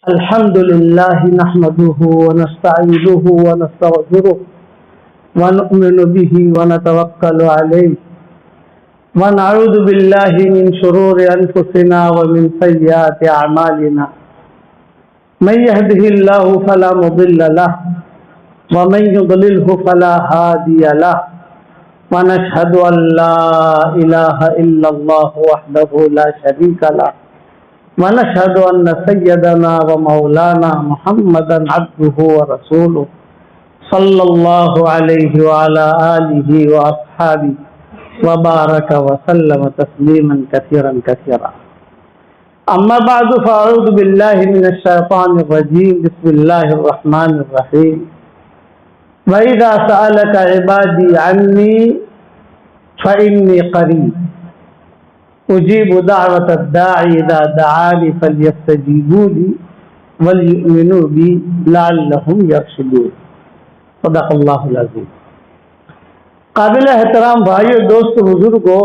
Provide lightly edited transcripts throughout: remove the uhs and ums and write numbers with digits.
الحمد لله نحمده ونستعينه ونستغفره ونؤمن به ونتوكل عليه ونعوذ بالله من شرور أنفسنا ومن سيئات أعمالنا من يهده الله فلا مضل له ومن يضلله فلا هادي له ونشهد أن لا إله إلا الله وحده لا شريك له ونشهد أن سيدنا ومولانا محمدا عبده ورسوله صلى الله عليه وعلى آله وأصحابه وبارك وسلم تسليما كثيرا كثيرا. أما بعد فأعوذ بالله من الشيطان الرجيم. بسم الله الرحمن الرحيم. وإذا سألك عبادي عني فإني قريب أجيب دعوة الداعي إذا دعاني فليستجيبوا لي وليؤمنوا بي لعلهم يرشدون. صدق اللہ العظیم. قابل احترام بھائیو، دوست، بزرگوں،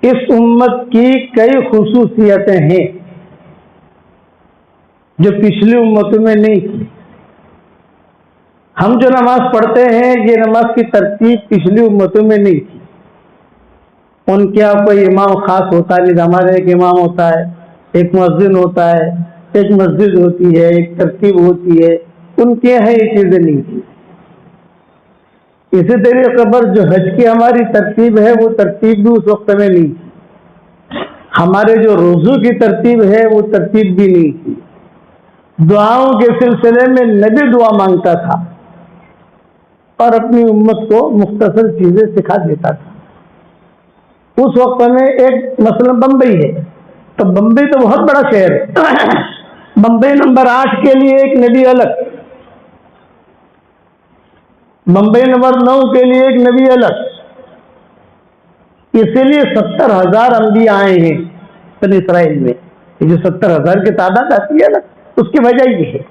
اس امت کی کئی خصوصیتیں ہیں جو پچھلی امتوں میں نہیں تھی. ہم جو نماز پڑھتے ہیں یہ نماز کی ترتیب پچھلی امتوں میں نہیں تھی. ان کے یہاں کوئی امام خاص ہوتا نہیں، ہمارے ایک امام ہوتا ہے، ایک مؤذن ہوتا ہے، ایک مسجد ہوتی ہے، ایک ترتیب ہوتی ہے. ان کے یہاں یہ چیزیں نہیں تھی. اسی طریقے پر جو حج کی ہماری ترتیب ہے وہ ترتیب بھی اس وقت میں نہیں تھی. ہمارے جو روزوں کی ترتیب ہے وہ ترتیب بھی نہیں تھی. دعاؤں کے سلسلے میں نبی دعا مانگتا تھا اور اپنی امت کو مختصر چیزیں سکھا دیتا تھا. اس وقت میں ایک مثلا بمبئی ہے، تو بمبئی تو بہت بڑا شہر ہے. بمبئی نمبر 8 کے لیے ایک نبی الگ، بمبئی نمبر 9 کے لیے ایک نبی الگ. اسی لیے 70,000 انبیاء آئے ہیں بنی اسرائیل میں. یہ جو 70,000 کی تعداد آتی ہے نا، اس کی وجہ یہ ہے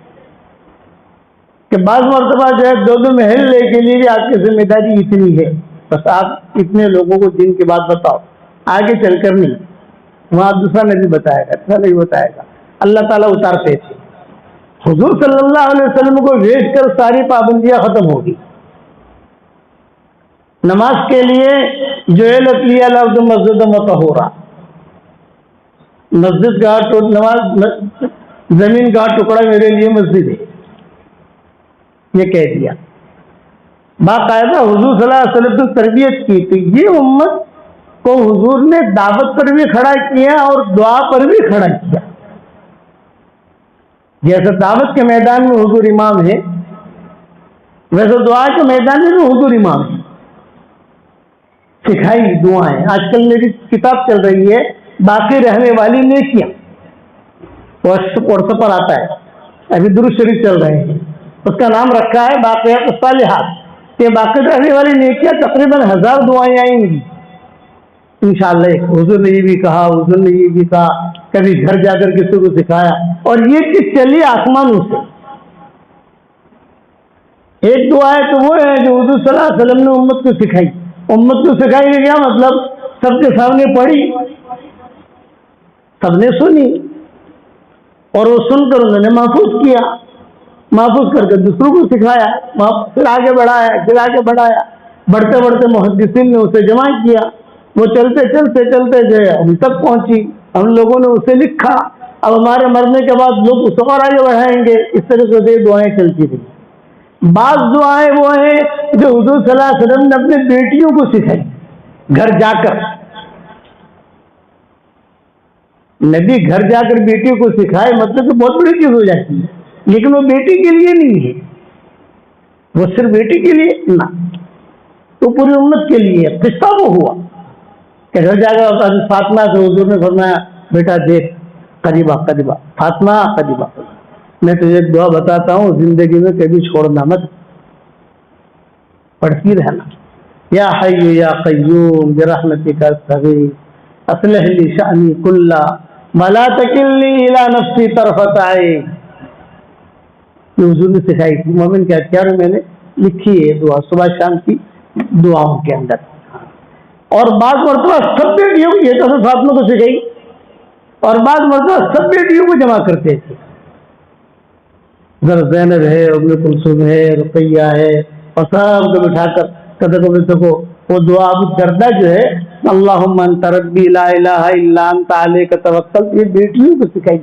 کہ بعض مرتبہ جو ہے دو محلے کے لیے بھی آپ کی ذمہ داری اتنی ہے. بس آپ اتنے لوگوں کو دین کی بات بتاؤ، آگے چل کر نہیں. وہاں دوسرا نبی بتائے گا، دوسرا نہیں بتائے گا. اللہ تعالیٰ اتارتے تھے. حضور صلی اللہ علیہ وسلم کو بھیج کر ساری پابندیاں ختم ہوگی. نماز کے لیے جو لفظ مسجد مطہورہ، مسجد کا نماز زمین کا ٹکڑا میرے لیے مسجد ہے، یہ کہہ دیا. باقاعدہ حضور صلی اللہ علیہ وسلم نے تربیت کی. تو یہ امت کو حضور نے دعوت پر بھی کھڑا کیا اور دعا پر بھی کھڑا کیا. جیسے دعوت کے میدان میں حضور امام ہے، ویسے دعا کے میدان میں بھی حضور امام ہے. سکھائی دعائیں. آج کل میری کتاب چل رہی ہے باقی رہنے والی نیکیاں، واٹس پر آتا ہے، ابھی درود شریف چل رہے ہیں، اس کا نام رکھا ہے باقیات الصالحات. کہ باقی رہنے والی نیکیاں تقریباً 1000 دعائیں آئیں گی انشاءاللہ. حضور نے یہ بھی کہا، حضور نے یہ بھی کہا، کبھی گھر جا کر کسی کو سکھایا، اور یہ چیز چلی آسمانوں سے. ایک دعا ہے تو وہ ہے جو حضور صلی اللہ علیہ وسلم نے امت کو سکھائی. امت کو سکھائی کہ کیا مطلب؟ سب کے سامنے پڑھی، سب نے سنی، اور وہ سن کر انہوں نے محفوظ کیا، محفوظ کر کے دوسروں کو سکھایا، پھر آگے بڑھایا، پھر آگے بڑھایا. بڑھتے بڑھتے محدثین نے اسے جمع کیا. وہ چلتے چلتے چلتے جو ہے ہم تک پہنچی. ہم لوگوں نے اسے لکھا. اب ہمارے مرنے کے بعد لوگ اس اور آگے بڑھائیں گے. اس طرح سے دعائیں چلتی رہی. بعض دعائیں وہ ہیں جو حضور صلی اللہ علیہ وسلم نے اپنے بیٹیوں کو سکھائی گھر جا کر. نبی گھر جا کر بیٹیوں کو سکھائے مطلب کہ بہت بڑی چیز ہو جاتی ہے. لیکن وہ بیٹی کے لیے نہیں ہے، وہ صرف بیٹی کے لیے نہ، تو پوری امت کے لیے. قصہ وہ ہوا کہ گھر جا کر فاطمہ سے حضور نے فرمایا، بیٹا دیکھ، قریبا قریبا فاطمہ قریبا، میں تجھے ایک دعا بتاتا ہوں، زندگی میں کبھی چھوڑنا مت، پڑھتی رہنا. یا حی یا قیوم برحمتک استغیث اصلح لی شأنی کلہ ولا تکلنی الی نفسی طرفۃ عین. یہ حضور نے سکھائی تھی. مومن کے اختیار میں نے لکھی ہے دعا صبح شام کی دعاؤں کے اندر. اور بعض مرتبہ سب بیٹیوں کو، یہ تو فاطمہ کو سکھائی، اور بعض مرتبہ سب بیٹیوں کو جمع کرتے تھے. ذرا زینب ہے، ام کلثوم ہے، رقیہ ہے، اور سب کو بٹھا کر کہتے کو وہ دعا ابو الدرداء جو ہے اللہم انت ربی لا الہ الا انت علیک توکلت، یہ بیٹیوں کو سکھائی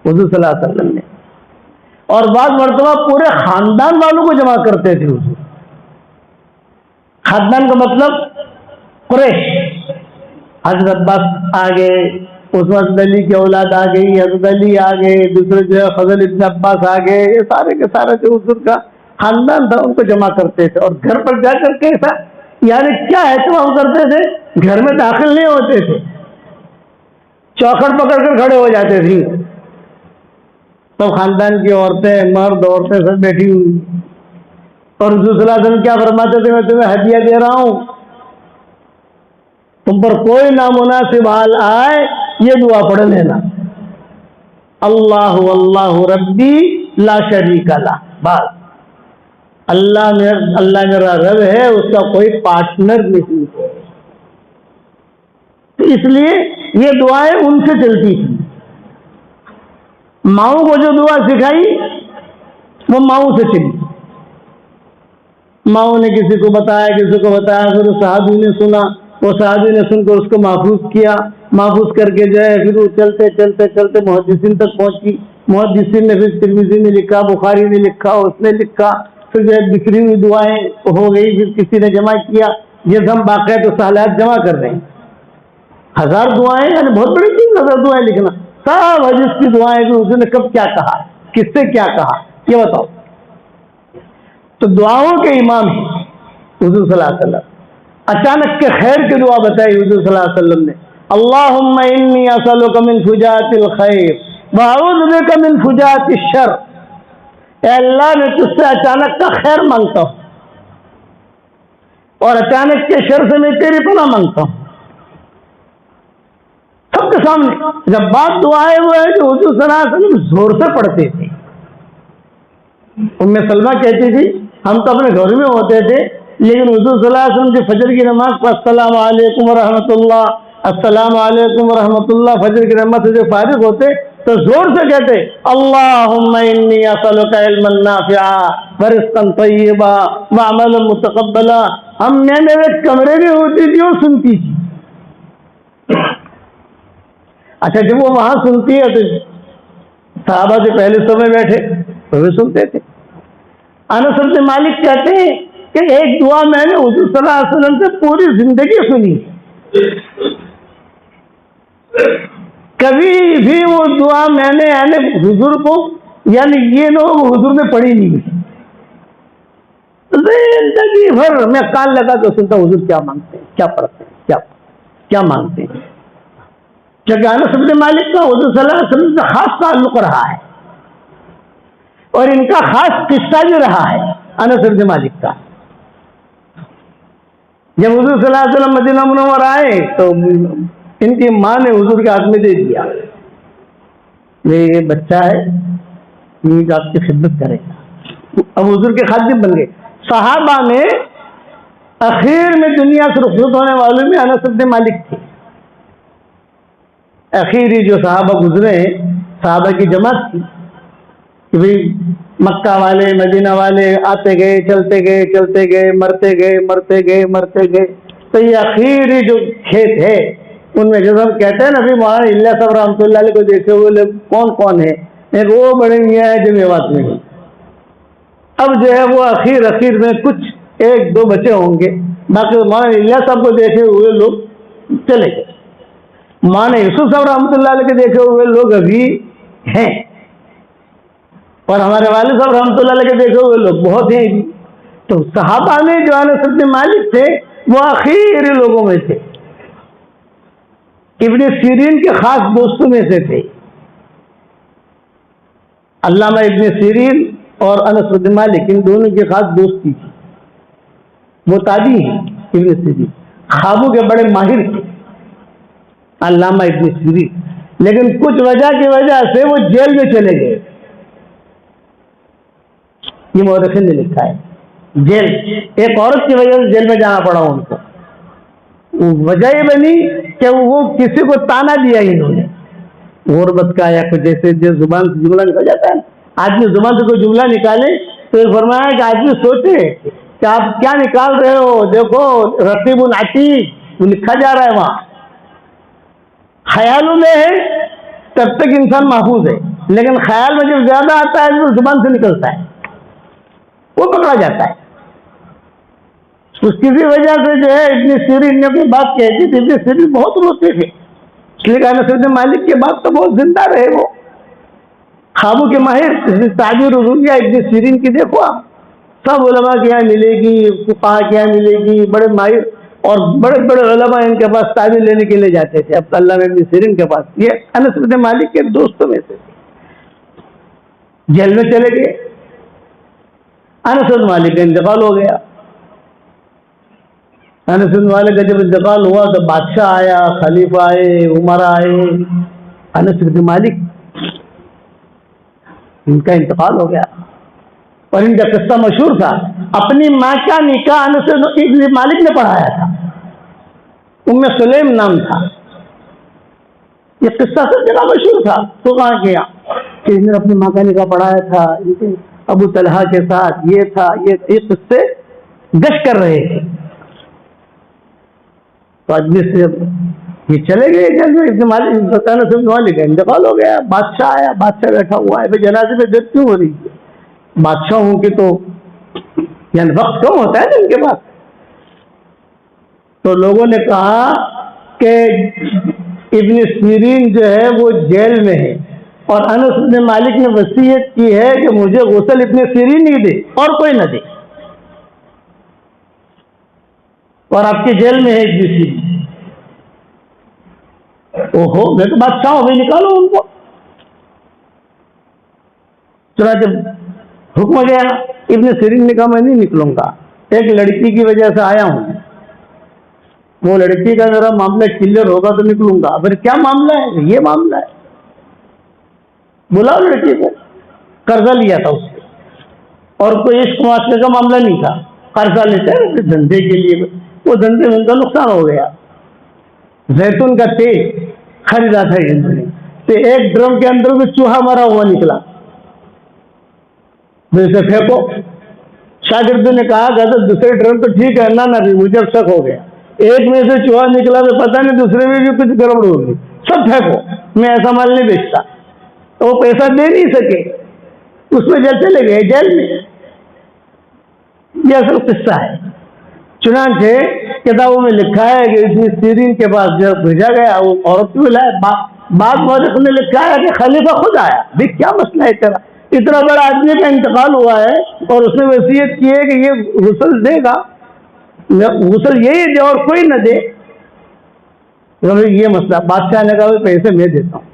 حضور صلی اللہ علیہ وسلم نے. اور بعض مرتبہ پورے خاندان والوں کو جمع کرتے تھے حضور. خاندان کا مطلب قریش، حضرت عباس آ گئے، عثمان علی کی اولاد آ گئی، حضرت علی آ گئے، دوسرے جو ہے فضل ابن عباس آ گئے، یہ سارے کے سارے جو حضور کا خاندان تھا ان کو جمع کرتے تھے. اور گھر پر جا کر کے ایسا یعنی کیا اہتمام کرتے تھے، گھر میں داخل نہیں ہوتے تھے، چوکھٹ پکڑ کر کھڑے ہو جاتے تھے. سب خاندان کی عورتیں، مرد، عورتیں سب بیٹھی ہوئی. اور حضور صلی اللہ علیہ وسلم کیا فرماتے تھے، میں تمہیں ہدیہ دے رہا ہوں، تم پر کوئی نامناسب حال آئے یہ دعا پڑھ لینا، اللہ اللہ ربی لا شریک لہ. بس اللہ میرا رب ہے، اس کا کوئی پارٹنر نہیں ہے. تو اس لیے یہ دعائیں ان سے چلتی تھی. ماؤں کو جو دعا سکھائی وہ ماؤں سے چلی. ماؤں نے کسی کو بتایا، پھر اس صحابی نے سنا، وہ صحابی نے سن کر اس کو محفوظ کیا، محفوظ کر کے جو ہے پھر وہ چلتے چلتے چلتے محدثین تک پہنچی. محدثین نے پھر ترمذی نے لکھا، بخاری نے لکھا، اس نے لکھا، پھر جو ہے بکھری ہوئی دعائیں ہو گئی، پھر کسی نے جمع کیا. یہ ہم باقاعدہ صالحات جمع کر رہے ہیں. 1000 دعائیں یعنی بہت بڑی چیز 1000 دعائیں لکھنا. سب حدیث کی دعائیں کہ اس نے کب کیا کہا، کس سے کیا کہا، یہ بتاؤ. تو دعاؤں کے امام ہیں حضور صلی اللہ علیہ وسلم. اچانک کے خیر کی دعا بتائی حضور صلی اللہ علیہ وسلم نے، اللہم انی اسألک من فجاءۃ الخیر واعوذ بک من فجاءۃ الشر. اے اللہ میں تجھ سے اچانک کا خیر مانگتا ہوں اور اچانک کے شر سے میں تیری پناہ مانگتا ہوں. سب کے سامنے جب بات دعائیں وہ ہے جو حضور صلی اللہ علیہ وسلم زور سے پڑھتے تھے. ام سلمہ کہتی تھی ہم تو اپنے گھر میں ہوتے تھے، لیکن حضور صلی اللہ علیہ وسلم کی فجر کی نماز پر السلام علیکم ورحمۃ اللہ، السلام علیکم ورحمۃ اللہ، فجر کی نماز سے جو فارغ ہوتے تو زور سے کہتے اللہم انی اسألک علما نافعا ورزقا طیبا وعملا متقبلا. میں میرے کمرے میں ہوتی تھی اور سنتی تھی. اچھا جب وہ وہاں سنتی ہے تو صحابہ سے پہلے صف میں بیٹھے وہ بھی سنتے تھے. انس بن مالک کہتے ہیں کہ ایک دعا میں نے حضور صلی اللہ علیہ وسلم سے پوری زندگی سنی، کبھی بھی وہ دعا میں نے یعنی حضور کو یعنی یہ نہ ہو حضور نے پڑھی نہیں. زندگی بھر میں کان لگا تو سنتا حضور کیا مانگتے ہیں، کیا پڑھتے ہیں، کیا مانگتے ہیں. کیونکہ انس بن مالک کا حضور صلی اللہ علیہ وسلم سے خاص تعلق رہا ہے اور ان کا خاص قصہ بھی رہا ہے. انس بن مالک کا جب حضور صلی اللہ علیہ وسلم مدینہ منورہ آئے تو ان کی ماں نے حضور کے ہاتھ میں دے دیا، یہ بچہ ہے یہ آپ کی خدمت کرے گا. اب حضور کے خادم بن گئے. صحابہ میں اخیر میں دنیا سے رخصت ہونے والوں میں انس بن مالک تھے. اخیری جو صحابہ گزرے صحابہ کی جماعت تھی کہ بھئی مکہ والے مدینہ والے آتے گئے چلتے گئے مرتے گئے. تو یہ اخیری جو کھیت ہے ان میں جب ہم کہتے ہیں نا ابھی مولانا الیاس صاحب رحمۃ اللہ علیہ کو دیکھے ہوئے لوگ کون ہے، ایک وہ بڑے میاں ہے جو میوات میں. اب جو ہے وہ اخیر میں کچھ 1-2 بچے ہوں گے، باقی مولانا الیاس صاحب کو دیکھے ہوئے لوگ چلے گئے. مولانا یوسف صاحب رحمۃ اللہ علیہ کے دیکھے ہوئے لوگ ابھی ہیں اور ہمارے والد صاحب رحمۃ اللہ علیہ کے دیکھے ہوئے لوگ بہت ہیں. تو صحابہ میں جو انس بن مالک تھے وہ آخری لوگوں میں تھے، ابن سیرین کے خاص دوستوں میں سے تھے. علامہ ابن سیرین اور انس بن مالک ان دونوں کی خاص دوستی تھی. وہ تابعی ہیں ابن سیرین، خوابوں کے بڑے ماہر تھے علامہ ابن سیرین، لیکن کچھ وجہ سے وہ جیل میں چلے گئے. یہ مورخین نے لکھا ہے جیل ایک عورت کی وجہ سے جیل میں جانا پڑا ان کو. وجہ یہ بنی کہ وہ کسی کو تانا دیا انہوں نے غربت کا یا کچھ جیسے جس زبان سے جملہ نکل جاتا ہے آدمی زبان سے کوئی جملہ نکالے تو یہ فرمایا کہ آدمی سوچے کہ آپ کیا نکال رہے ہو. دیکھو رقیب عتید لکھا جا رہا ہے وہاں. خیالوں میں ہے تب تک انسان محفوظ ہے، لیکن خیال میں جب زیادہ آتا ہے تو زبان سے نکلتا ہے، وہ پکڑا جاتا ہے. اس کسی وجہ سے جو ہے ابن سیرین نے اپنی بات کہتی تھی. ابن سیرین بہت روتے تھے، اس لیے کہ انس بن مالک کے بعد تو بہت زندہ رہے. وہ خوابوں کے ماہر تعبیر رؤیا ابن سیرین کی دیکھو آپ، سب علماء کے یہاں ملے گی، فقہاء کے یہاں ملے گی، بڑے ماہر اور بڑے بڑے علماء ان کے پاس تعبیر لینے کے لیے جاتے تھے. اب اللہ ابن سیرین کے پاس، یہ انس بن مالک کے دوستوں میں سے جیل میں چلے گئے. انس بن مالک کا انتقال ہو گیا. انس بن مالک کا جب انتقال ہوا تو بادشاہ آیا، خلیفہ آئے، عمر آئے. انس بن مالک ان کا انتقال ہو گیا اور ان کا قصہ مشہور تھا. اپنی ماں کا نکاح انس بن مالک نے پڑھایا تھا، ام سلیم نام تھا. یہ قصہ سب جگہ مشہور تھا. تو کہاں کیا کہ انہوں نے اپنی ماں کا نکاح پڑھایا تھا ابو طلحہ کے ساتھ، یہ تھا، یہ قصے گشت کر رہے تھے. تو آدمی سے یہ چلے گئے ابن مالک کا انتقال ہو گیا. بادشاہ آیا، بادشاہ بیٹھا ہوا ہے. جنازے میں دیر کیوں ہو رہی ہے؟ بادشاہوں کے تو یعنی وقت کم ہوتا ہے نا ان کے پاس. تو لوگوں نے کہا کہ ابن سیرین جو ہے وہ جیل میں ہے اور انس بن مالک نے وصیت کی ہے کہ مجھے غسل ابن سیرین نہیں دے اور کوئی نہ دے، اور آپ کے جیل میں ہے ابن سیرین. اوہو، میں تو بادشاہ ہوں، میں نکالوں ان کو. چنانچہ حکم گیا. ابن سیرین نے کہا میں نہیں نکلوں گا، ایک لڑکی کی وجہ سے آیا ہوں، وہ لڑکی کا ذرا معاملہ کلیئر ہوگا تو نکلوں گا. پھر کیا معاملہ ہے؟ یہ معاملہ ہے. بلاؤ لڑکی کو. قرضہ لیا تھا اس سے اور کوئی عشق معاشرے کا معاملہ نہیں تھا. قرضہ لیتے ہیں دھندے کے لیے، وہ دھندے میں ان کا نقصان ہو گیا. زیتون کا تیل خریدا تھا انہوں نے، تو ایک ڈرم کے اندر میں چوہا مرا ہوا نکلا. اسے پھینکو. شاگردوں نے کہا کہ دوسرے ڈرم تو ٹھیک ہے، نہ مجھے شک ہو گیا، ایک میں سے چوہا نکلا تو پتہ نہیں دوسرے میں بھی کچھ گڑبڑ ہوگی، سب پھینکو، میں ایسا مال نہیں بیچتا. تو وہ پیسہ دے نہیں سکے، اس میں جیل چلے گئے، جیل میں. یہ اصل قصہ ہے. چنانچہ کتابوں میں لکھا ہے کہ ابن سیرین کے پاس جب بھیجا گیا وہ عورت کو لائے. بعض مورخ نے لکھا ہے کہ خلیفہ خود آیا. دیکھ کیا مسئلہ ہے تیرا، اتنا بڑا آدمی کا انتقال ہوا ہے اور اس نے وصیت کی ہے کہ یہ غسل دے گا، غسل یہی دے اور کوئی نہ دے. یہ مسئلہ. بادشاہ نے کہا پیسے میں دیتا ہوں.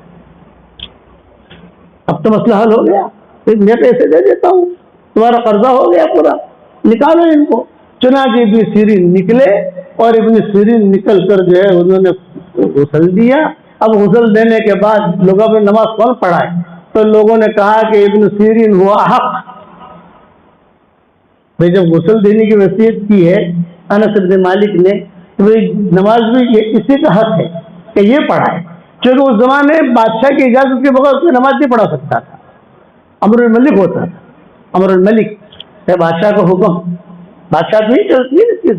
اب تو مسئلہ حل ہو گیا، میں پیسے دے دیتا ہوں، تمہارا قرضہ ہو گیا پورا، نکالو ان کو. چنانچہ ابن سیرین نکلے اور ابن سیرین نکل کر جو ہے انہوں نے غسل دیا. اب غسل دینے کے بعد لوگوں نے نماز کون پڑھائے؟ تو لوگوں نے کہا کہ ابن سیرین ہوا حق. بھائی جب غسل دینے کی وصیت کی ہے انس بن مالک نے تو نماز بھی اسی کا حق ہے کہ یہ پڑھائے، کیونکہ اس زمانے بادشاہ کی اجازت کے بغیر کوئی نماز نہیں پڑھا سکتا تھا. امر الملک ہوتا تھا، امر الملک ہے بادشاہ کا حکم، بادشاہ تو نہیں چلتی.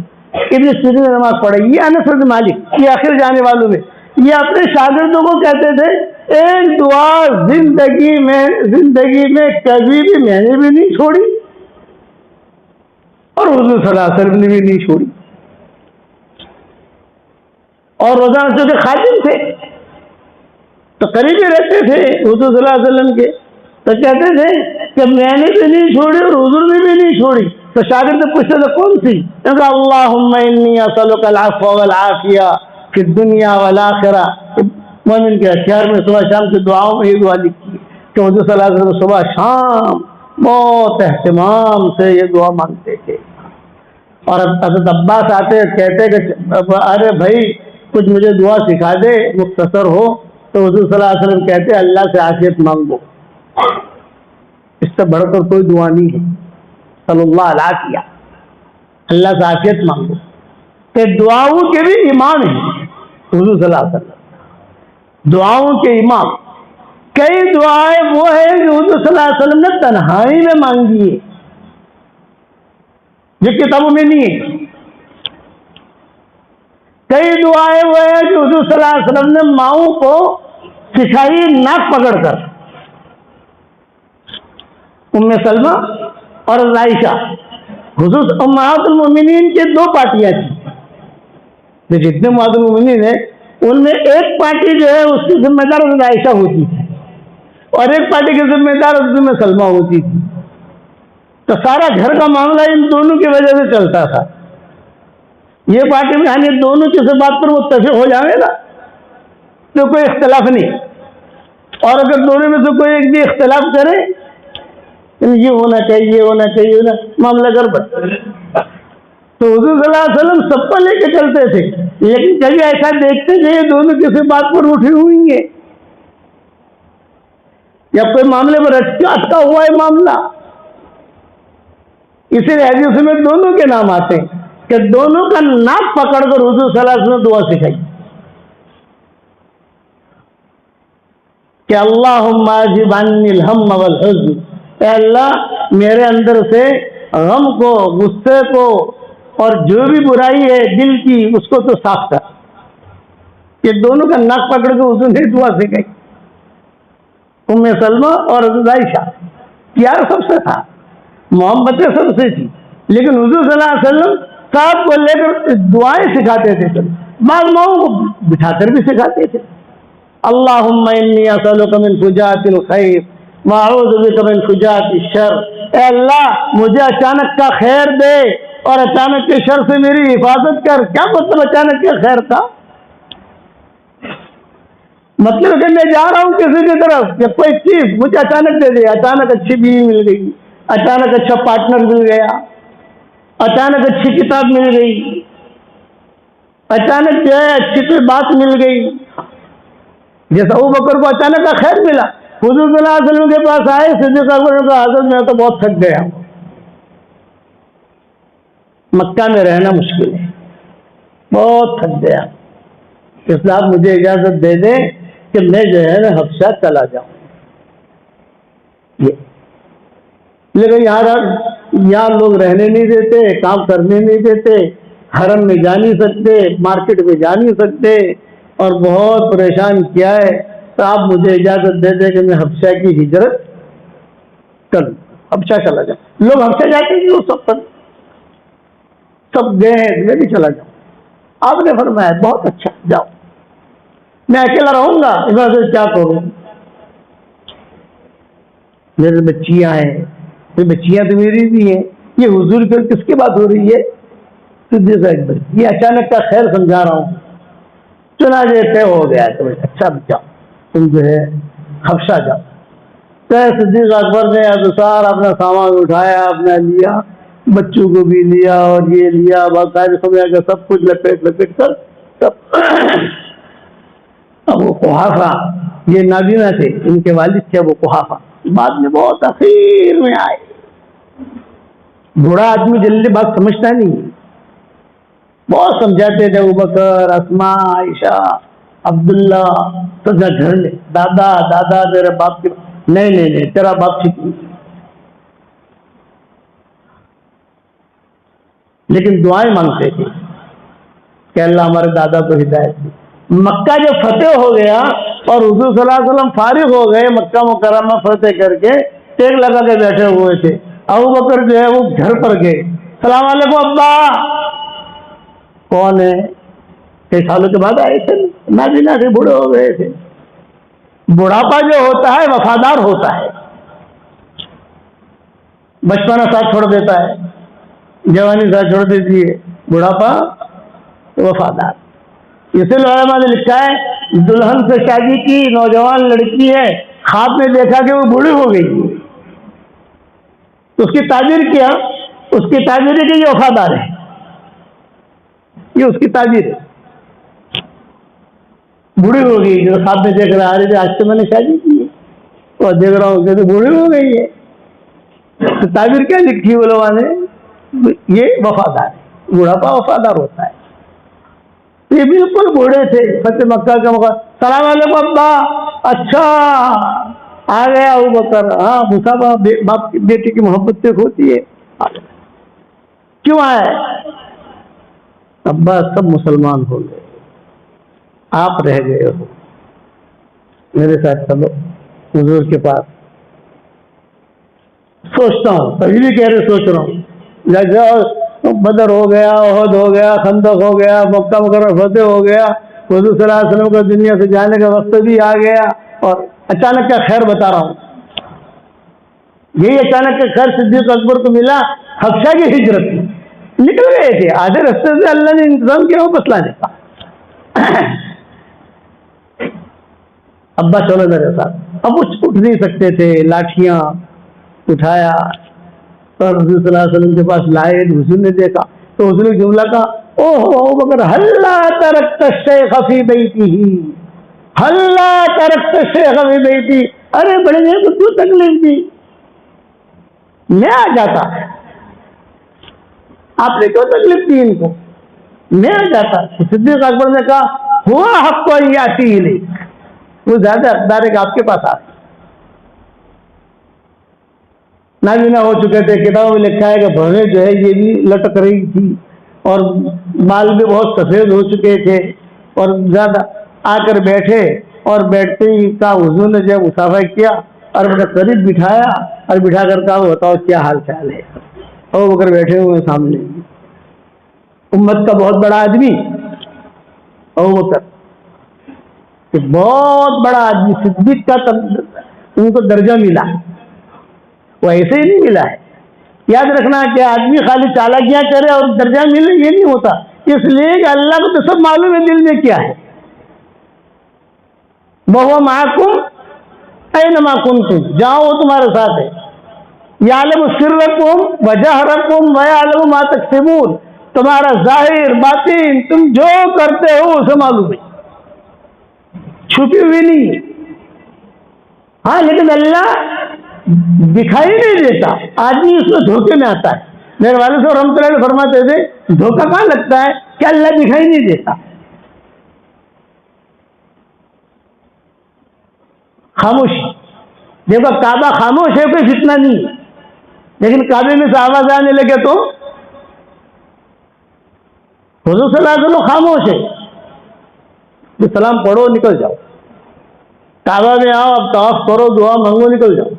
ابن سیرین نے نماز پڑھائی. یہ انس بن مالک، یہ آخر جانے والوں میں، یہ اپنے شاگردوں کو کہتے تھے ایک دعا زندگی میں کبھی بھی میں نے بھی نہیں چھوڑی اور حضور صلی اللہ علیہ وسلم نے بھی نہیں چھوڑی. اور روزانہ چونکہ خادم تھے تو قریبی رہتے تھے حضور صلی اللہ علیہ وسلم کے، تو کہتے تھے کہ میں نے بھی نہیں چھوڑی اور حضور نے بھی نہیں چھوڑی. تو شاگرد پوچھتے تھے کون سی؟ اللہم انی اسألک العفو والعافیہ فی الدنیا والآخرہ. مومن کے اختیار میں صبح شام کی دعاؤں میں یہ دعا لکھی کہ حضور صلی اللہ علیہ وسلم صبح شام بہت اہتمام سے یہ دعا مانگتے تھے. اور حضرت عباس آتے کہتے کہ ارے بھائی کچھ مجھے دعا سکھا دے مختصر ہو. تو حضور صلی اللہ علیہ وسلم کہتے اللہ سے عافیت مانگو، اس سے بڑھ کر کوئی دعا نہیں ہے. صلی اللہ علیہ، اللہ سے عافیت مانگو. کہ دعاؤں کے بھی امام ہیں حضور صلی اللہ علیہ وسلم، دعاؤں کے امام. کئی دعائیں وہ ہیں جو حضور صلی صلی اللہ علیہ وسلم نے تنہائی میں مانگی ہے، یہ کتابوں میں نہیں ہے۔ کئی دعائیں وہ ہیں کہ حضور صلی اللہ علیہ وسلم نے ماؤں کو سکھائی ناک پکڑ کر، ام سلمہ اور عائشہ۔ حضور امہات المومنین کی دو پارٹیاں تھیں، جتنے امہات المومنین ہیں ان میں ایک پارٹی جو ہے اس کی ذمہ دار حضرت عائشہ ہوتی تھی اور ایک پارٹی کی ذمہ دار حضرت ام سلمہ ہوتی تھی، تو سارا گھر کا معاملہ ان دونوں کی وجہ سے چلتا تھا۔ یہ پارٹی میں یعنی دونوں کسی بات پر متفق ہو جائیں گے نا تو کوئی اختلاف نہیں، اور اگر دونوں میں سے کوئی ایک بھی اختلاف کرے یہ ہونا چاہیے یہ ہونا چاہیے نا، معاملہ گڑبڑ۔ تو حضور صلی اللہ علیہ وسلم سب کو لے کے چلتے تھے، لیکن کبھی ایسا دیکھتے کہ یہ دونوں کسی بات پر اٹھی ہوئی ہیں یا کوئی معاملے پر اٹکا ہوا ہے معاملہ، اسی لیے حدیث میں دونوں کے نام آتے ہیں کہ دونوں کا ناک پکڑ کر حضور صلی اللہ علیہ وسلم نے دعا سکھائی کہ اللہم اذہب عنی الہم والحزن، اے اللہ میرے اندر سے غم کو، غصے کو اور جو بھی برائی ہے دل کی اس کو تو صاف کر۔ یہ دونوں کا ناک پکڑ کے حضور نے دعا سکھائی، ام سلمہ اور حضرت عائشہ۔ پیار سب سے تھا، محبت سب سے تھی، لیکن حضور صلی اللہ علیہ وسلم صاحب کو لے کر دعائیں سکھاتے تھے، بعض ماؤں کو بٹھا کر بھی سکھاتے تھے۔ اللہم انی اسألک من فجاعۃ الخیر واعوذ بک من فجاعۃ الشر، اے اللہ مجھے اچانک کا خیر دے اور اچانک کے شر سے میری حفاظت کر۔ کیا مطلب اچانک کا خیر تھا؟ مطلب کہ میں جا رہا ہوں کسی کی طرف کہ کوئی چیز مجھے اچانک دے دے، اچانک اچھی بیوی مل گئی، اچانک اچھا پارٹنر مل گیا، اچانک اچھی کتاب مل گئی، اچانک جو ہے اچھی کوئی بات مل گئی، جیسا ابو بکر کو اچانک کا خیر ملا، حضور صلی اللہ علیہ وسلم کے پاس آئے، صدیق اکبر نے کہا حضرت میں تو بہت تھک گیا ہوں، مکہ میں رہنا مشکل ہے، بہت تھک گیا، اس لیے آپ مجھے اجازت دے دیں کہ میں جو ہے نا حبشہ چلا جاؤں۔ لیکن یہاں لوگ رہنے نہیں دیتے، کام کرنے نہیں دیتے، حرم میں جا نہیں سکتے، مارکیٹ میں جا نہیں سکتے، اور بہت پریشان کیا ہے، تو آپ مجھے اجازت دے دیں کہ میں حبشہ کی ہجرت کروں، حبشہ چلا جاؤں۔ لوگ حبشہ جاتے ہیں وہ سب گئے ہیں، میں بھی چلا جاؤں۔ آپ نے فرمایا بہت اچھا جاؤ، میں اکیلا رہوں گا، اس وجہ سے کیا کروں، میرے بچیاں ہیں، بچیاں تو میری بھی ہیں، یہ حضور پہ کس کی بات ہو رہی ہے؟ صدیق اکبر، یہ اچانک کا خیر سمجھا رہا ہوں۔ چنانچہ طے ہو گیا تو اچھا جاؤ، تم جو ہے حبشہ جاؤ۔ تو صدیق اکبر نے سارا اپنا سامان اٹھایا، اپنا لیا، بچوں کو بھی لیا اور یہ لیا، باقاعدہ سمجھا کہ سب کچھ لپیٹ کر ابو قحافہ، یہ نابینا تھے، ان کے والد تھے ابو قحافہ، بعد میں بہت اخیر میں آئے۔ بوڑھا آدمی جلدی بات سمجھتا نہیں، بہت سمجھاتے تھے، ابوبکر، اسماء، عائشہ، عبداللہ، سب گھر میں دادا تیرے باپ کے نہیں تیرا باپ ٹھیک نہیں، لیکن دعائیں مانگتے تھے کہ اللہ ہمارے دادا کو ہدایت دے۔ مکہ جو فتح ہو گیا اور حضور صلی اللہ علیہ وسلم فارغ ہو گئے، مکہ مکرمہ فتح کر کے ٹیک لگا کے بیٹھے ہوئے تھے، ابو بکر جو ہے وہ گھر پر گئے، السلام علیکم ابا۔ کون ہے؟ کئی سالوں کے بعد آئے تھے، نابینا سے بوڑھے ہو گئے تھے۔ بڑھاپا جو ہوتا ہے وفادار ہوتا ہے، بچپنا ساتھ چھوڑ دیتا ہے، جوانی ساتھ چھوڑ دیتی ہے، بڑھاپا وفادار۔ اسی لیے علماء نے لکھا ہے دلہن سے شادی کی نوجوان لڑکی ہے، خواب میں دیکھا کہ وہ بوڑھی ہو گئی، اس کی تعبیر کیا، اس کی تعبیر ہے کہ یہ وفادار ہے، یہ اس کی تعبیر ہے، بوڑھی ہو گئی، جو خواب میں دیکھ رہا ہے آج سے میں نے شادی کی ہے اور دیکھ رہا ہوں کہ بوڑھی ہو گئی ہے، تو تعبیر کیا لکھی علماء نے؟ یہ وفادار ہے، بوڑھاپا وفادار ہوتا ہے۔ یہ بالکل بوڑھے تھے، فتح مکہ کا موقع، السلام علیکم ابا، اچھا آ گیا ابو بکر. ہاں مصعب باپ کی بیٹی کی محبت سے ہوتی ہے. کیوں آئے؟ ابا سب مسلمان ہو گئے, آپ رہ گئے ہو, میرے ساتھ چلو حضور کے پاس. سوچتا ہوں, کبھی بھی کہہ رہے سوچ رہا ہوں, جیسے بدر ہو گیا, احد ہو گیا, خندق ہو گیا, مکہ مکرمہ فتح ہو گیا, حضور صلی اللہ علیہ وسلم کو دنیا سے جانے کا وقت بھی آ گیا, اور اچانک کا خیر بتا رہا ہوں. یہی اچانک کا خیر صدیق اکبر کو ملا. حبشہ کی ہجرت نکل گئے تھے, آدھے رستے سے اللہ نے انتظام کیا وہ بس لانے کا. ابا چلو میرے ساتھ. اب وہ اٹھ نہیں سکتے تھے, لاٹھیاں اٹھایا اور حضور صلی اللہ علیہ وسلم کے پاس لائے. حضور نے دیکھا تو حضور نے جملہ کہا, اوہ مگر ہلا ترکت الشیخ فی بیتہ, ہلا ترکت الشیخ فی بیتہ, ارے بڑے نے کو کیوں تکلیف دی, میں آ جاتا, آپ نے کیوں تکلیف دی ان کو, میں آ جاتا. صدیق اکبر نے کہا ہوا حق ان یاتی الیک, وہ زیادہ حقدار ہے کہ آپ کے پاس آتے. نابینا ہو چکے تھے, کتابوں میں لکھا ہے کہ بھویں جو ہے یہ بھی لٹک رہی تھی, اور بال بھی بہت سفید ہو چکے تھے, اور زیادہ آ کر بیٹھے, اور بیٹھتے ہی کا حضور نے جب مصافحہ کیا اور میرے قریب بٹھایا اور بٹھا کر کہا بتاؤ کیا حال چال ہے. ابو بکر بیٹھے ہوئے سامنے, امت کا بہت بڑا آدمی ابو بکر, بہت بڑا آدمی, صدیق کا ان کو درجہ ملا, وہ ایسے ہی نہیں ملا ہے. یاد رکھنا کہ آدمی خالی چالاکیاں کرے اور درجہ ملے یہ نہیں ہوتا, اس لیے کہ اللہ کو تو سب معلوم ہے دل میں کیا ہے. وَهُوَ مَعَكُمْ أَيْنَمَا كُنْتُمْ, جہاں وہ تمہارے ساتھ ہے. يَعْلَمُ سِرَّكُمْ وَجَهْرَكُمْ وَيَعْلَمُ مَا تَكْسِبُونَ, تمہارا ظاہر باطن تم جو کرتے ہو اسے معلوم ہے, چھپی ہوئی نہیں ہے. ہاں لیکن اللہ دکھائی نہیں دیتا, آدمی اس میں دھوکے میں آتا ہے. میرے والد صاحب رحمۃ اللہ علیہ فرماتے تھے دھوکہ کہاں لگتا ہے کہ اللہ دکھائی نہیں دیتا. خاموشی, دیکھو کعبہ خاموش ہے, کوئی فتنہ نہیں ہے, لیکن کعبے میں سے آواز آنے لگے تو حضور صلی اللہ علیہ وسلم خاموش ہے, تو سلام پڑھو نکل جاؤ, کعبہ میں آؤ, اب طواف کرو, دعا مانگو, نکل جاؤ.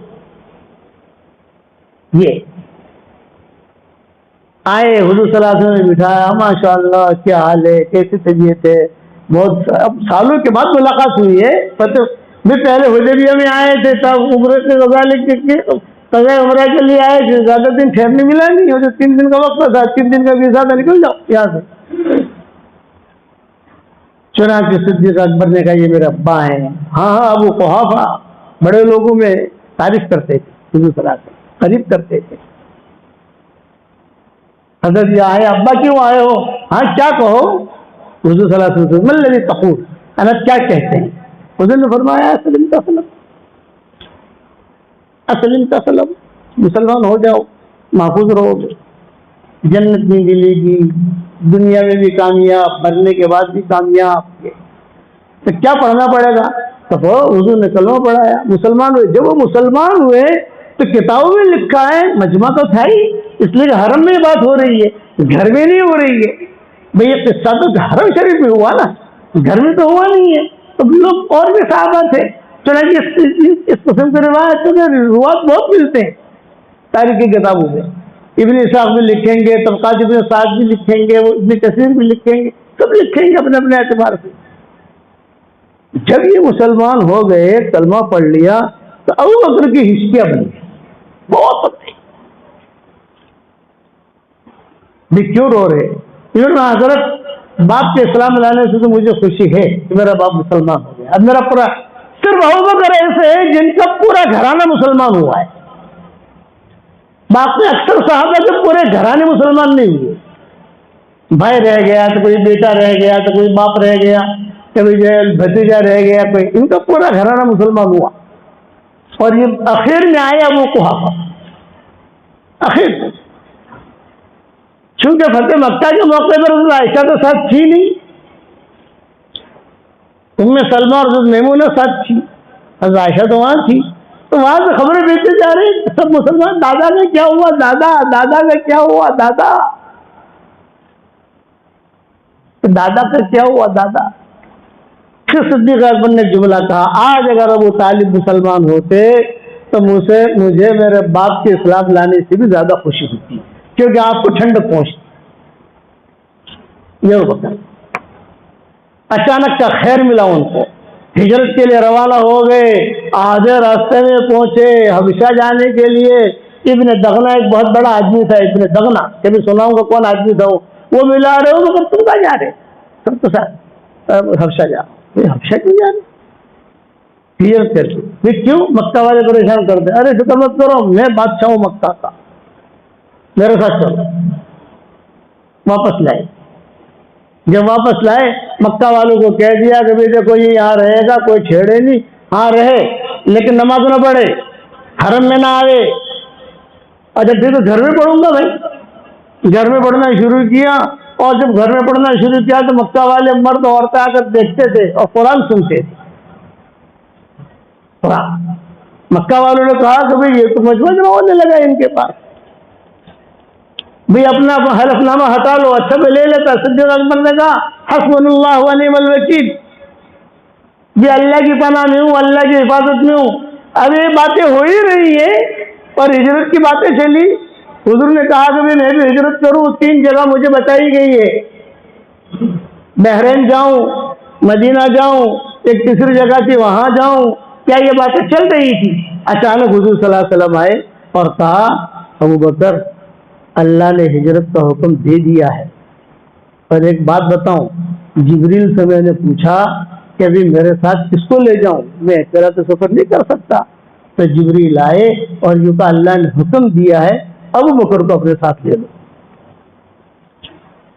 یہ آئے حضور صلی اللہ علیہ وسلم نے بٹھایا, ماشاء اللہ کیا حال ہے, کیسی طبیعت ہے, بہت اب سالوں کے بعد ملاقات ہوئی ہے. میں پہلے حدیبیہ میں آئے تھے, تب عمرے کے قضاء عمرہ کے لیے آئے تھے, زیادہ دن ٹھہرنے ملا نہیں, اور 3 دن کا وقت تھا, 3 دن کا ویزا تھا, نکل جاؤ یہاں سے. چنانچہ صدیق اکبر نے کہا یہ میرے ابا ہیں. ہاں ہاں, ابو قحافہ بڑے لوگوں میں تعریف کرتے تھے, حضور صلی اللہ علیہ وسلم قریب کرتے تھے. حضرت یہ آئے, ابا کیوں آئے ہو؟ ہاں کیا کہو؟ حضور صلی اللہ علیہ وسلم من الذی تقول, انس کیا کہتے ہیں؟ حضور نے فرمایا اسلم تسلم, اسلم تسلم, مسلمان ہو جاؤ محفوظ رہو گے, جنت بھی ملے گی, دنیا میں بھی کامیاب, مرنے کے بعد بھی کامیاب. تو کیا پڑھنا پڑے گا؟ تو حضور نے کلمہ پڑھایا, مسلمان ہوئے. جب وہ مسلمان ہوئے تو کتابوں میں لکھا ہے, مجمع تو تھا ہی, اس لیے کہ حرم میں بات ہو رہی ہے, گھر میں نہیں ہو رہی ہے. بھئی یہ قصہ تو حرم شریف میں ہوا نا, گھر میں تو ہوا نہیں ہے. تو لوگ اور بھی صحابہ تھے, چنانچہ اس قسم کے روایات بہت ملتے ہیں تاریخ کی کتابوں میں. ابن اسحاق بھی لکھیں گے, طبقات ابن سعد بھی لکھیں گے, وہ ابن کثیر بھی لکھیں گے, سب لکھیں گے اپنے اپنے اعتبار سے. جب یہ مسلمان ہو گئے, کلمہ پڑھ لیا, تو ابو بکر کی ہسٹریاں بنی بہت ہوتی. کیوں رو رہے؟ حضرت باپ کے اسلام لانے سے تو مجھے خوشی ہے کہ میرا باپ مسلمان ہو گیا. اب میرا پورا صرف ابو بکر ایسے ہیں جن کا پورا گھرانہ مسلمان ہوا ہے. باقی اکثر صحابہ کے پورے گھرانے مسلمان نہیں ہوئے. بھائی رہ گیا, تو کوئی بیٹا رہ گیا, تو کوئی باپ رہ گیا, کبھی جو بھتیجا رہ گیا, کوئی, ان کا پورا گھرانہ مسلمان ہوا. اور یہ اخیر میں آیا ابو قحافہ, اخیر میں, چونکہ فتح مکہ کے موقع پر عائشہ تو ساتھ تھی نہیں, ام سلمہ اور حضرت میمونہ ساتھ تھی, حضرت عائشہ تو وہاں تھی. تو وہاں سے خبریں بھیجتے جا رہے ہیں سب مسلمان، دادا کا کیا ہوا، دادا دادا کا کیا ہوا، دادا دادا کا کیا ہوا، دادا۔ پھر صدیق اکبر نے جملہ کہا، آج اگر ابو طالب مسلمان ہوتے تو مجھے میرے باپ کے اسلام لانے سے بھی زیادہ خوشی ہوتی، کیونکہ آپ کو ٹھنڈک پہنچتی۔ یہ بتا اچانک کا خیر ملا ان کو، ہجرت کے لیے روانہ ہو گئے، آدھے راستے میں پہنچے حبشہ جانے کے لیے۔ ابن دغنا ایک بہت بڑا آدمی تھا، ابن دغنا، کبھی سناؤں گا کون آدمی تھا وہ ملا رہے ہو، مگر تم کہاں جا رہے؟ سب تو ساتھ حبشہ جا۔ حبشہ کیوں جا رہے؟ ہجرت کر کے۔ کیوں؟ مکہ والے پریشان کرتے، ارے فکر مت کرو، میں بادشاہ ہوں مکہ کا، میرے ساتھ چلو۔ واپس لائے، جب واپس لائے مکہ والوں کو کہہ دیا کہ بھائی دیکھو یہ یہاں رہے گا، کوئی چھیڑے نہیں، ہاں رہے لیکن نماز نہ پڑھے، حرم میں نہ آئے۔ اچھا پھر تو گھر میں پڑھوں گا بھائی، گھر میں پڑھنا شروع کیا، اور جب گھر میں پڑھنا شروع کیا تو مکہ والے مرد عورتیں آ کر دیکھتے تھے اور قرآن سنتے تھے۔ مکہ والوں نے کہا کہ بھائی یہ تو مجمع ہونے لگا ان کے پاس، بھائی اپنا حلف نامہ ہٹا لو۔ اچھا میں لے لیتا۔ صدیق اکبر نے کہا حسبنا اللہ و نعم الوکیل، یہ اللہ کی پناہ میں ہوں، اللہ کی حفاظت میں ہوں۔ اب یہ باتیں ہو ہی رہی ہیں اور ہجرت کی باتیں چلی۔ حضور نے کہا کہ میں بھی ہجرت کروں، 3 جگہ مجھے بتائی گئی ہے، بحرین جاؤں، مدینہ جاؤں، ایک تیسری جگہ تھی وہاں جاؤں۔ کیا یہ باتیں چل رہی تھی؟ اچانک حضور صلی اللہ علیہ وسلم آئے اور کہا ابو بکر اللہ نے ہجرت کا حکم دے دیا ہے، اور ایک بات بتاؤں، جبریل سے میں نے پوچھا کہ ابھی میرے ساتھ کس کو لے جاؤں، میں اکیلا تو سفر نہیں کر سکتا۔ تو جبریل آئے اور یوں کہا اللہ نے حکم دیا ہے ابو بکر کو اپنے ساتھ لے لو۔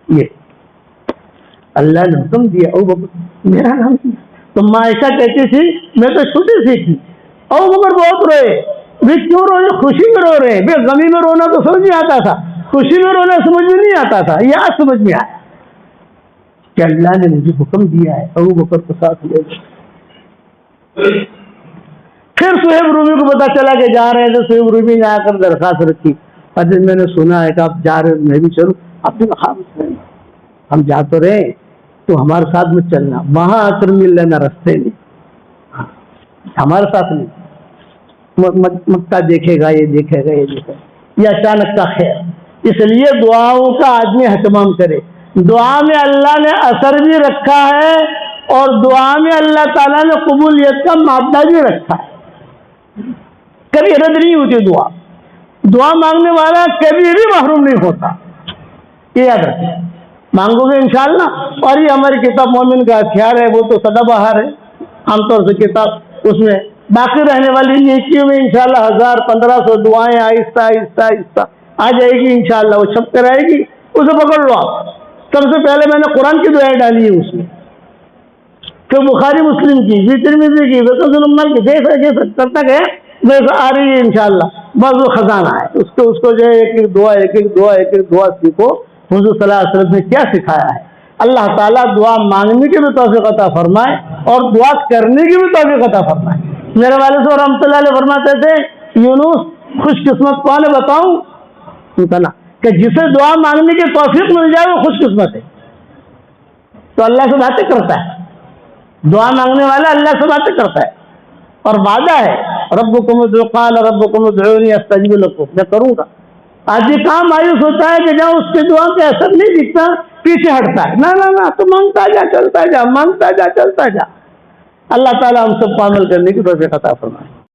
یہ اللہ نے حکم دیا، ابو بکر میرا نام کیا۔ تو ماں عائشہ کہتی تھی میں تو چھوٹی سی تھی، ابو بکر بہت روئے۔ بھی کیوں روئے؟ خوشی میں رو رہے ہیں، غمی میں رونا تو سمجھ نہیں آتا تھا، خوشی میں رونا سمجھ میں نہیں آتا تھا، یہ آج سمجھ میں آیا کہ اللہ نے مجھے حکم دیا ہے ابو بکر کو ساتھ لے لو۔ پھر صہیب رومی کو پتا چلا کہ جا رہے ہیں، تو صہیب رومی نے آ کر درخواست رکھی، حضرت میں نے سنا ہے کہ آپ جا رہے، میں بھی چلوں۔ آپ نے کہا ہم جا تو رہے تو ہمارے ساتھ میں چلنا، وہاں آ کر مل لینا رستے میں، ہمارے ساتھ نہیں، مکہ دیکھے گا، یہ دیکھے گا، یہ دیکھے گا۔ یہ اچانک کا خیر، اس لیے دعاؤں کا آدمی اہتمام کرے۔ دعا میں اللہ نے اثر بھی رکھا ہے اور دعا میں اللہ تعالیٰ نے قبولیت کا مادہ بھی رکھا ہے، کبھی رد نہیں ہوتی دعا، دعا مانگنے والا کبھی بھی محروم نہیں ہوتا، یہ یاد رکھیں، مانگو گے انشاءاللہ۔ اور یہ ہماری کتاب مومن کا ہتھیار ہے، وہ تو سدا بہار ہے، عام طور سے کتاب اس میں باقی رہنے والی نیکیوں میں انشاءاللہ 1000-1500 دعائیں آہستہ آہستہ آہستہ آ جائے گی انشاءاللہ، وہ چھپ کر آئے گی، اسے پکڑ لو آپ۔ سب سے پہلے میں نے قرآن کی دعائیں ڈالی ہے اس میں، کہ بخاری مسلم کی، ترمذی کی، کی، جیسا جیسا کرتا گیا ویسا آ رہی ہے انشاءاللہ، بس وہ خزانہ ہے، اس کو جو ہے ایک ایک دعا سیکھو۔ حضور صلی اللہ علیہ وسلم نے کیا سکھایا ہے؟ اللہ تعالیٰ دعا مانگنے کی بھی توفیق عطا فرمائے اور دعا کرنے کی بھی توفیق عطا فرمائے۔ میرے والد صاحب رحمۃ اللہ علیہ فرماتے تھے یونس خوش قسمت کون ہے بتاؤں؟ کہنا کہ جسے دعا مانگنے کی توفیق مل جائے وہ خوش قسمت ہے، تو اللہ سے باتیں کرتا ہے، دعا مانگنے والا اللہ سے باتیں کرتا ہے اور وعدہ ہے ربکم ادعونی قال ربکم ادعونی استجب لکم، میں کروں گا۔ آج یہ کام مایوس ہوتا ہے کہ جہاں اس کے دعا کا اثر نہیں دکھتا پیچھے ہٹتا ہے، نہ تو مانگتا جا، چلتا جا، مانگتا جا، چلتا جا۔ اللہ تعالیٰ ہم سب کو عمل کرنے کی توفیق عطا فرمائے۔